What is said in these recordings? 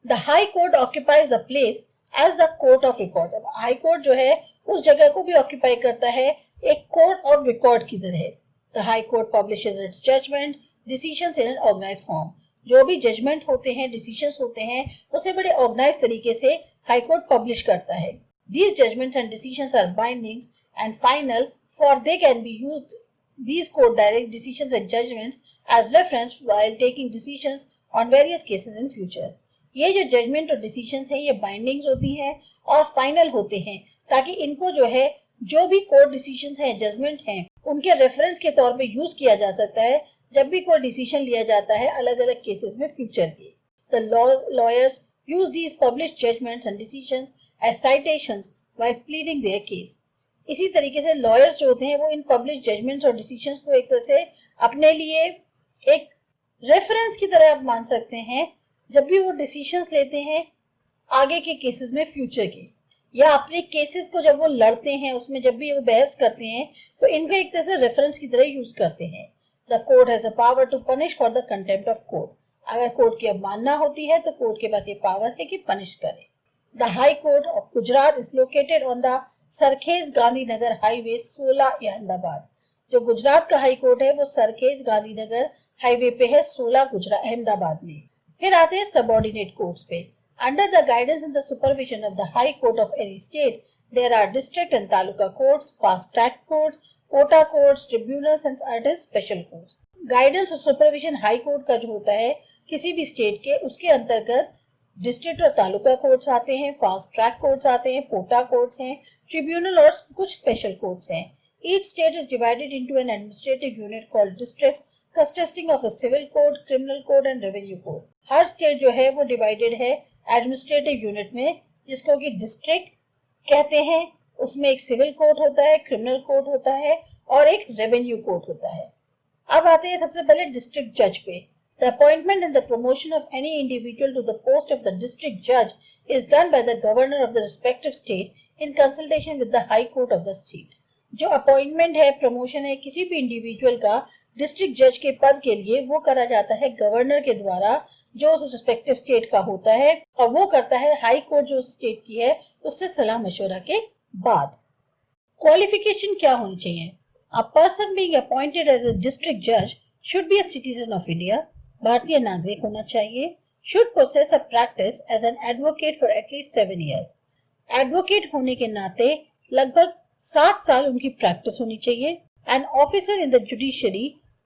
The high court occupies the place as the court of record. अब high court जो है उस जगह को भी ऑक्यूपाई करता है एक कोर्ट ऑफ रिकॉर्ड की तरह। The high court publishes its judgment decisions in an organised form. जो भी जजमेंट होते हैं, डिसीजंस होते हैं, उसे बड़े ऑर्गेनाइज तरीके से हाई कोर्ट पब्लिश करता है। These judgments and decisions are bindings and final, for they can be used, these court direct decisions and judgments as reference while taking decisions on various cases in future। ये जो judgement और decisions हैं ये bindings होती हैं और final होते हैं, ताकि इनको जो है जो भी कोर्ट डिसीजंस हैं, जजमेंट हैं, उनके रेफरेंस के तौर पे यूज किया जा सकता है जब भी कोई डिसीजन लिया जाता है अलग अलग केसेस में फ्यूचर के। The lawyers use these published judgments and decisions as citations while pleading their case। इसी तरीके से लॉयर्स जो होते हैं वो इन पब्लिश जजमेंट्स और डिसीजंस को एक तरह से अपने लिए एक रेफरेंस की तरह आप मान सकते हैं जब भी वो डिसीजंस लेते हैं आगे के केसेस में, फ्यूचर के, या अपने केसेस को जब वो लड़ते हैं उसमें जब भी वो बहस करते हैं तो इनको एक तरह से रेफरेंस की तरह यूज करते हैं। The court has a power to punish for the contempt of court. अगर कोर्ट की अवमानना होती है तो कोर्ट के पास ये पावर है कि पनिश करे। The High Court of Gujarat is located on the Sarkhej Gandhinagar highway 16 Ahmedabad. जो गुजरात का हाई कोर्ट है वो सरखेज गांधीनगर हाईवे पे है 16 गुजरात अहमदाबाद में। फिर आते हैं सबऑर्डिनेट कोर्ट्स पे। Under the guidance and the supervision of the high court of any state there are district and taluka courts, fast track courts, quota courts, tribunals and certain special courts. Guidance और supervision high court का जो होता है किसी भी state के, उसके अंतर्गत डिस्ट्रिक्ट और तालुका कोर्ट्स आते हैं, फास्ट ट्रैक कोर्ट्स आते हैं, पोटा कोर्ट्स हैं, ट्रिब्यूनल और कुछ स्पेशल कोर्ट्स हैं। Each state is divided into an administrative unit called district consisting of a civil code, criminal code and revenue code. हर स्टेट जो है वो डिवाइडेड है एडमिनिस्ट्रेटिव यूनिट में, जिसको कि डिस्ट्रिक्ट कहते हैं। उसमें एक सिविल कोड होता है, क्रिमिनल कोड होता है और एक रेवेन्यू कोड होता है। अब आते हैं सबसे पहले डिस्ट्रिक्ट जज पे। The appointment and the promotion of any individual to the post of the district judge is done by the governor of the respective state in consultation with the high court of the state। जो appointment है, promotion है किसी भी individual का district जज के पद के लिए, वो करा जाता है गवर्नर के द्वारा जो उस रिस्पेक्टिव स्टेट का होता है, और वो करता है हाई कोर्ट जो स्टेट की है उससे सलाह मशवरा के बाद। क्वालिफिकेशन क्या होनी चाहिए? A person being appointed as a district judge should be a citizen of India, भारतीय नागरिक होना चाहिए। Should possess a practice as an advocate for at least 7 years। Advocate होने के नाते लगभग 7 साल उनकी प्रैक्टिस होनी चाहिए। An officer in the judiciary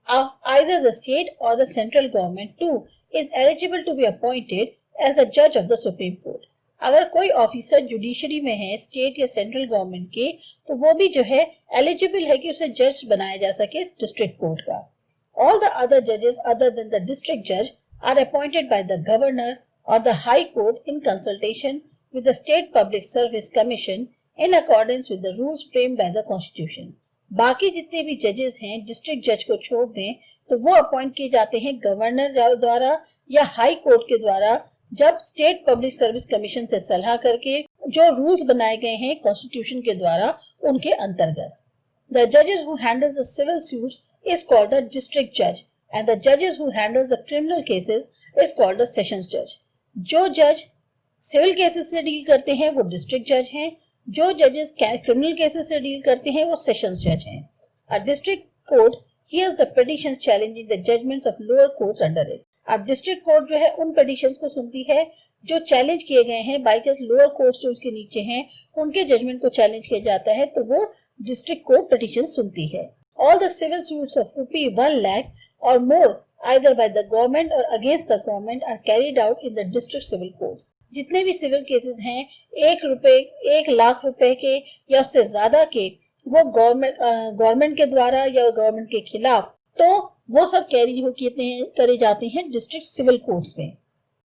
of either the state or the central government too is eligible to be appointed as a judge of the Supreme Court। अगर कोई ऑफिसर जुडिशरी में है, स्टेट या सेंट्रल गवर्नमेंट के, तो वो भी जो है एलिजिबल है कि उसे जज बनाया जा सके डिस्ट्रिक्ट कोर्ट का। All the other judges other than the district judge are appointed by the governor or the high court in consultation with the state public service commission in accordance with the rules framed by the constitution। बाकी जितने भी जजेस हैं district जज को छोड़ दें तो वो अपॉइंट किए जाते हैं गवर्नर द्वारा या हाई कोर्ट के द्वारा, जब स्टेट पब्लिक सर्विस कमीशन से सलाह करके जो रूल्स बनाए गए हैं कॉन्स्टिट्यूशन के द्वारा उनके अंतर्गत। The judges who handles the civil suits is called the district judge and the judges who handles the criminal cases is called the sessions judge। जो जज सिविल केसेस से डील करते हैं वो डिस्ट्रिक्ट जज हैं, जो जजेस क्रिमिनल केसेस से डील करते हैं वो सेशंस जज हैं। A district court hears the petitions challenging the judgments of lower courts under it। अब डिस्ट्रिक्ट कोर्ट जो है उन पिटीशंस को सुनती है जो चैलेंज किए गए हैं, बाई चांस लोअर कोर्ट्स जो उसके नीचे हैं उनके जजमेंट को चैलेंज किया जाता है तो वो डिस्ट्रिक्ट कोर्ट पिटीशन सुनती है। All the civil suits of ₹1 lakh or more either by the government or against the government are carried out in the district civil courts। जितने भी सिविल केसेस हैं 1 लाख रुपए के या उससे ज्यादा के, वो गवर्नमेंट के द्वारा या गवर्नमेंट के खिलाफ, तो वो सब करे जाते हैं डिस्ट्रिक्ट सिविल कोर्ट्स में।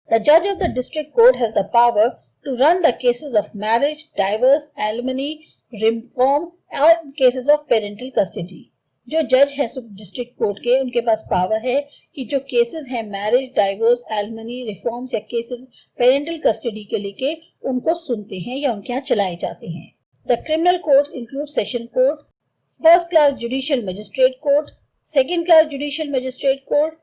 The judge of the district court has the power to run the cases of marriage, divorce, alimony, reform and cases of parental custody। जो जज हैं डिस्ट्रिक्ट कोर्ट के, उनके पास पावर है कि जो केसेस हैं मैरिज, डाइवोर्स, एलिमनी, रिफॉर्म्स या केसेस पेरेंटल कस्टडी के लेके उनको सुनते हैं या उनके यहाँ चलाए जाते हैं। The criminal courts include session court, first class judicial magistrate court, second class judicial magistrate court,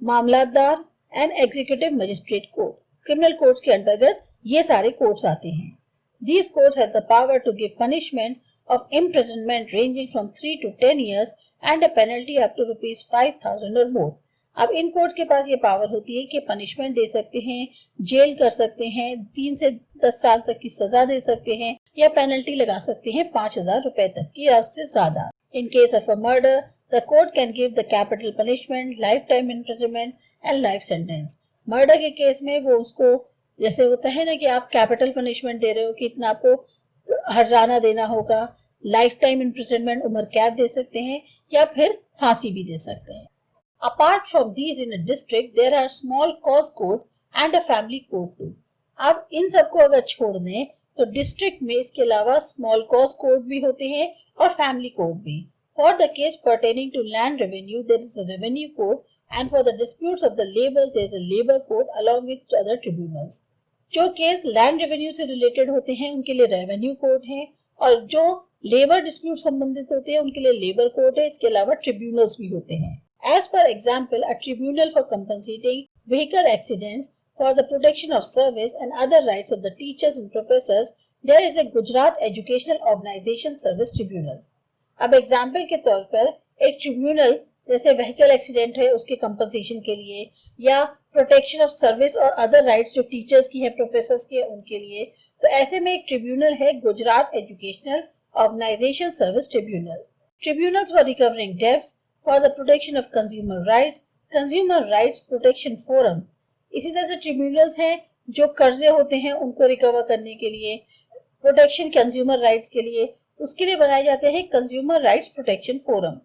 Mamlatdar and executive magistrate court. Criminal courts के अंतर्गत ये सारे कोर्ट्स आते हैं। These courts have the power to give punishment of imprisonment ranging from 3 to 10 years and a penalty up to ₹5,000 or more. अब इन courts के पास ये power होती है कि पनिशमेंट दे सकते हैं, जेल कर सकते हैं, 3 से 10 साल तक की सजा दे सकते हैं या पेनल्टी लगा सकते हैं 5,000 रुपए तक की या उससे ज्यादा। In case of a murder, the court can give the capital punishment, lifetime imprisonment and life sentence. Murder के केस में वो उसको, जैसे होता है ना कि आप कैपिटल पनिशमेंट दे रहे हो कि इतना आपको हर्जाना देना होगा, लाइफ टाइम इम्प्रिजनमेंट, उम्र कैद दे सकते हैं या फिर फांसी भी दे सकते हैं। Apart from these in a district there are small cause court and a family court too. अब इन सबको अगर छोड़ दें तो डिस्ट्रिक्ट में इसके अलावा स्मॉल कॉज कोर्ट भी होते हैं और फैमिली कोर्ट भी। For the case pertaining to land revenue there is a revenue court and for the disputes of the labours there is a labor court along with other tribunals. जो case land revenue से related होते हैं उनके लिए revenue court है और जो labour dispute संबंधित होते हैं उनके लिए लेबर कोर्ट है। इसके अलावा ट्रिब्यूनल्स भी होते हैं। As per example, a tribunal for compensating vehicle accidents for the protection of service and other rights of the teachers and professors, there is a Gujarat Educational Organization Service Tribunal. अब example के तौर पर एक tribunal जैसे vehicle accident है उसके compensation के लिए या प्रोटेक्शन ऑफ सर्विस और अदर राइट्स जो टीचर्स की है, प्रोफेसर्स की है, उनके लिए, तो ऐसे में एक ट्रिब्यूनल है Gujarat educational organisation service tribunal. Tribunals for recovering debts, for the protection of consumer rights protection forum. इसी तरह से ट्रिब्यूनल्स हैं जो कर्जे होते हैं उनको रिकवर करने के लिए, प्रोटेक्शन कंज्यूमर राइट्स के लिए, उसके लिए बनाए जाते हैं consumer rights protection forum.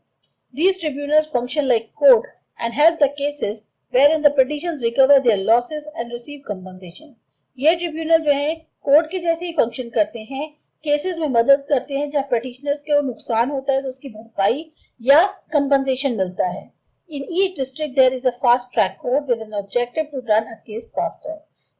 These tribunals function like court and help the cases wherein the petitions recover their losses and receive compensation. ये ट्रिब्यूनल जो है कोर्ट के जैसे ही फंक्शन करते हैं, केसेस में मदद करते हैं जहाँ petitioners को नुकसान होता है तो उसकी भरपाई या compensation मिलता है। In each district there is a fast track court with an objective to run a case faster.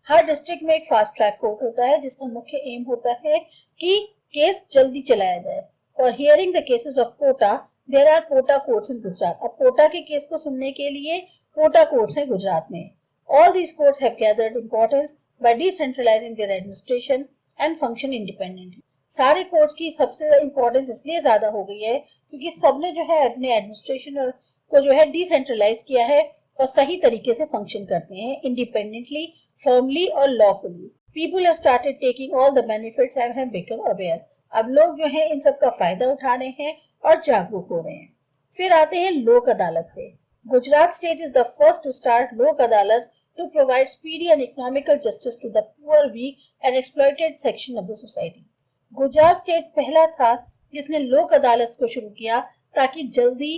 Her district में एक फास्ट ट्रैक कोर्ट होता है जिसका मुख्य एम होता है कि केस जल्दी चलाया जाए। For hearing the cases of Pota, there are Pota courts in Gujarat. अब पोटा के केस को सुनने के लिए पोटा कोर्ट्स हैं गुजरात में। All these courts have gathered importance by decentralizing their administration and function independently. सारे कोर्ट्स की सबसे इम्पोर्टेंस इसलिए ज्यादा हो गई है क्योंकि सबने जो है अपने एडमिनिस्ट्रेशन को जो है डिसेंट्रलाइज किया है और सही तरीके से फंक्शन करते हैं इंडिपेंडेंटली, फर्मली और lawfully. People have started taking all the benefits and have become aware. अब लोग जो है इन सब का फायदा उठा रहे हैं और जागरूक हो रहे हैं। फिर आते हैं लोक अदालत पे। Gujarat state is the first to start Lok Adalat to provide speedy and economical justice to the poor, weak and exploited section of the society. Gujarat state पहला था जिसने लोक अदालत को शुरू किया ताकि जल्दी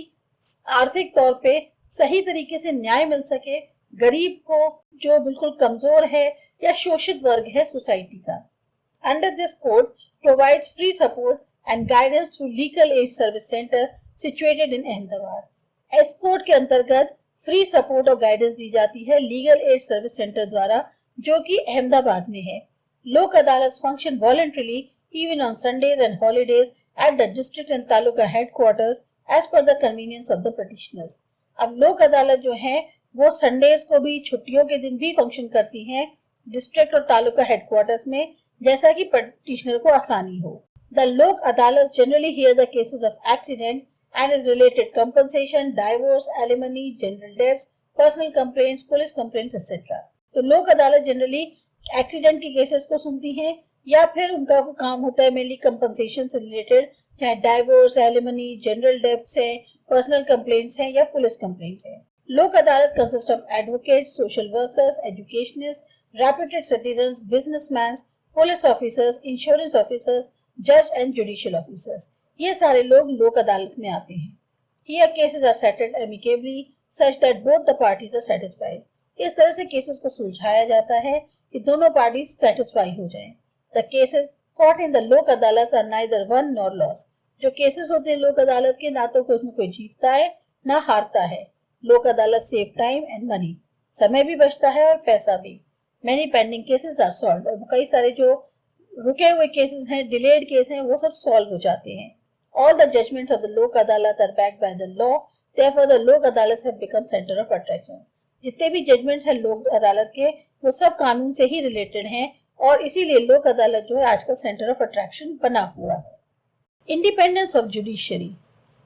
आर्थिक तौर पे सही तरीके से न्याय मिल सके गरीब को, जो बिल्कुल कमजोर है या शोषित वर्ग है सोसाइटी का। Under this code provides free support and guidance through Legal Aid Service Center situated in Ahmedabad. इस कोड के अंतर्गत फ्री सपोर्ट और गाइडेंस दी जाती है लीगल एड सर्विस सेंटर द्वारा जो कि अहमदाबाद में है। लोक अदालत function voluntarily even on Sundays and holidays at the district and taluka headquarters as per the convenience of the petitioners. अब लोक अदालत जो है वो संडेज को भी, छुट्टियों के दिन भी फंक्शन करती हैं डिस्ट्रिक्ट और तालुका हेडक्वार्टर्स में, जैसा कि petitioner को आसानी हो। The लोक अदालत generally hear the cases of accident and is related compensation, divorce, alimony, general debts, personal complaints, police complaints, etc. तो लोक अदालत जनरली एक्सीडेंट के केसेस को सुनती हैं या फिर उनका काम होता है मेनली कंपनसेशन से रिलेटेड, चाहे डाइवोर्स, एलिमनी, जनरल डेब्ट्स हैं, पर्सनल कंप्लेंट्स हैं या पुलिस कंप्लेंट्स हैं। लोक अदालत consist of advocates, social workers, educationist, reputed citizens, businessman, police officers, insurance officers, जज एंड जुडिशियल ऑफिसर्स। ये सारे लोग लोक अदालत में आते हैं। Here cases are settled amicably such that both the parties are satisfied. इस तरह से केसेस को सुलझाया जाता है कि दोनों पार्टीज सेटिस्फाई हो जाएं। The cases caught in the लोक अदालत are neither won nor lost. जो केसेस होते हैं लोक अदालत के, ना तो उसमें कोई जीतता है ना हारता है। लोक अदालत सेव टाइम एंड मनी, समय भी बचता है और पैसा भी। Many pending cases are solved. और कई सारे जो रुके हुए केसेस हैं, डिलेड केस हैं, वो सब सॉल्व हो जाते हैं। All the judgments of the Lok Adalat are backed by the law. Therefore, the Lok Adalats have become center of attraction. जितने भी जजमेंट्स हैं लोक अदालत के वो सब कानून से ही रिलेटेड हैं और इसीलिए लोक अदालत जो है आजकल सेंटर ऑफ अट्रैक्शन बना हुआ है। Independence of judiciary.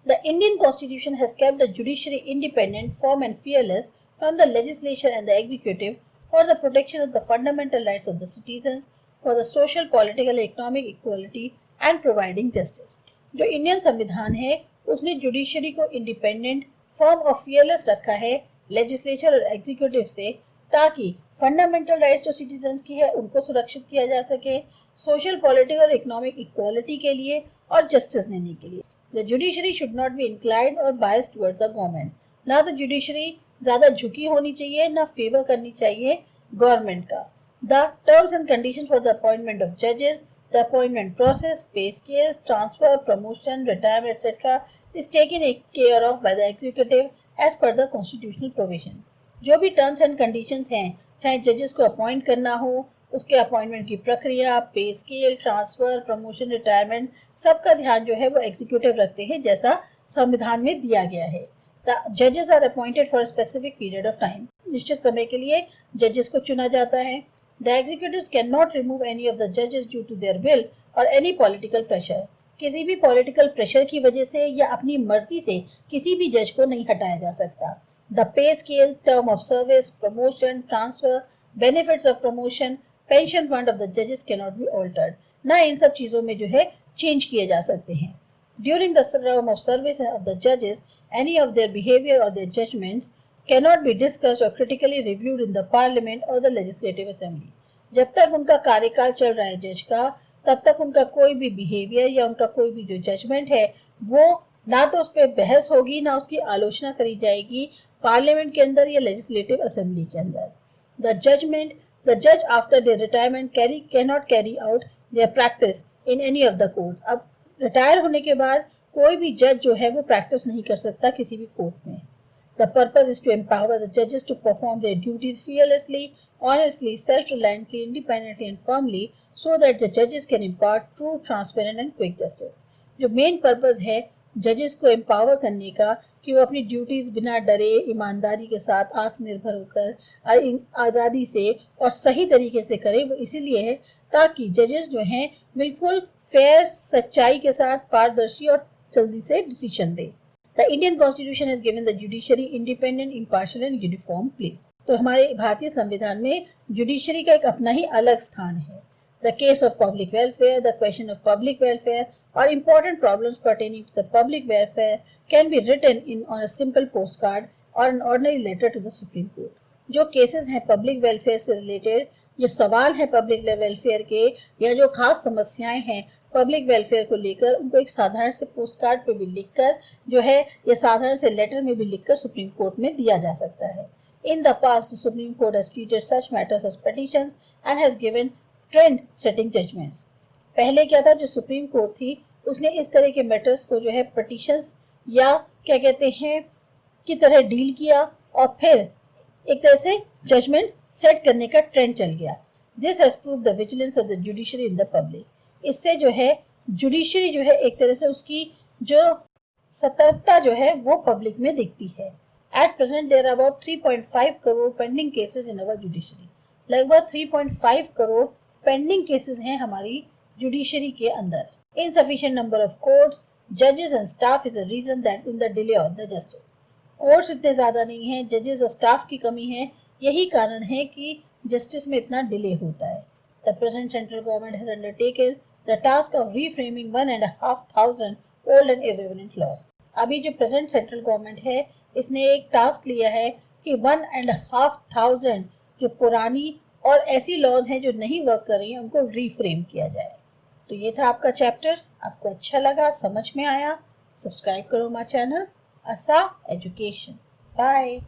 The Indian Constitution has kept the judiciary independent, firm and fearless from the legislature and the executive for the protection of the fundamental rights of the citizens, for the social, political, economic equality and providing justice. जो Indian संविधान है उसने judiciary को independent, firm और fearless रखा है legislature और executive से, ताकि फंडामेंटल राइट्स जो सिटीजन्स की है उनको सुरक्षित किया जा सके, सोशल, पॉलिटिकल और इकोनॉमिक इक्वालिटी के लिए और जस्टिस देने के लिए। The judiciary should not be inclined or biased towards the government. ना तो जुडिशरी ज्यादा झुकी होनी चाहिए ना फेवर करनी चाहिए गवर्नमेंट का। The terms and conditions for the appointment of judges, the appointment process, pay scales, transfer, promotion, retirement, etc. is taken care of by the executive as per the constitutional provision. जो भी terms and conditions हैं, चाहे जजेस को appoint करना हो, उसके appointment की प्रक्रिया, पे स्केल, ट्रांसफर, प्रमोशन, रिटायरमेंट, सबका ध्यान जो है वो एग्जीक्यूटिव रखते हैं जैसा संविधान में दिया गया है। द जजेस are appointed for specific period of time. निश्चित समय के लिए जजेस को चुना जाता है। The executives can not remove any of the जजेस ड्यू टू देयर विल और एनी पॉलिटिकल प्रेशर। किसी भी पॉलिटिकल प्रेशर की वजह से या अपनी मर्जी से किसी भी जज को नहीं हटाया जा सकता। The pay scale, term of service, promotion, transfer, benefits of promotion, pension fund of the जजेस कैन नॉट बी ऑल्टर्ड। ना इन सब चीजों में जो है चेंज किए जा सकते हैं। During the term of service of the जजेस एनी ऑफ देयर बिहेवियर और their judgments can not be discussed और critically reviewed in the parliament और द लेजिस्लेटिव असेंबली। जब तक उनका कार्यकाल चल रहा है जज का, तब तक उनका कोई भी बिहेवियर या उनका कोई भी जो जजमेंट है वो ना तो उस पर बहस होगी ना उसकी आलोचना करी जाएगी पार्लियामेंट के अंदर या लेजिस्लेटिव असेंबली के अंदर। The judge after their retirement cannot carry out their practice in any of the courts. अब रिटायर होने के बाद कोई भी जज जो है वो प्रैक्टिस नहीं कर सकता किसी भी कोर्ट में। The purpose is to empower the judges to perform their duties fearlessly, honestly, self-reliantly, independently and firmly so that the judges can impart true, transparent and quick justice. जो मेन पर्पस है जजेस को empower करने का कि वो अपनी duties बिना डरे, ईमानदारी के साथ, आत्मनिर्भर होकर, आज़ादी से और सही तरीके से करें, वो इसीलिए है ताकि जजेस जो हैं बिल्कुल फेयर, सच्चाई के साथ, पारदर्शी और जल्दी से डिसीजन दें। The Indian Constitution has given the judiciary independent, impartial and uniform place. तो हमारे भारतीय संविधान में जुडिशरी का एक अपना ही अलग स्थान है। The case of public welfare, the question of public welfare or important problems pertaining to the public welfare can be written in on a simple postcard or an ordinary letter to the Supreme Court. जो cases हैं public welfare से related, जो सवाल हैं public welfare के या जो खास समस्याएं हैं पब्लिक वेलफेयर को लेकर, उनको एक साधारण से पोस्ट कार्ड पे भी लिखकर जो है या साधारण से लेटर में भी लिखकर सुप्रीम कोर्ट में दिया जा सकता है। In the past, the Supreme Court has treated such matters as petitions and has given trend setting judgments. पहले क्या था, जो सुप्रीम कोर्ट थी उसने इस तरह के मैटर्स को जो है पिटीशंस या क्या कहते हैं की तरह डील किया और फिर एक तरह से जजमेंट सेट करने का ट्रेंड चल गया। This has proved the vigilance of the judiciary in the public. इससे जो है जुडिशरी जो है एक तरह से उसकी जो सतर्कता जो है वो पब्लिक में दिखती है। At present there are about 3.5 crore pending cases in our judiciary. लगभग 3.5 करोड़ पेंडिंग केसेस हैं हमारी जुडिशरी के अंदर। इनसफिशिएंट नंबर ऑफ कोर्ट्स, जजेस and staff is a reason that in the delay of the justice. Courts इतने ज्यादा नहीं हैं, जजेस और स्टाफ की कमी है, यही कारण है कि जस्टिस में इतना डिले होता है। The present central government has undertaken the task of reframing 1,500 old and irrelevant laws. अभी जो प्रेजेंट सेंट्रल गवर्नमेंट है इसने एक टास्क लिया है कि 1,500 जो पुरानी और ऐसी लॉज हैं जो नहीं वर्क कर रही हैं उनको रीफ्रेम किया जाए। तो ये था आपका चैप्टर। आपको अच्छा लगा, समझ में आया, सब्सक्राइब करो माय चैनल आसा एजुकेशन। बाय।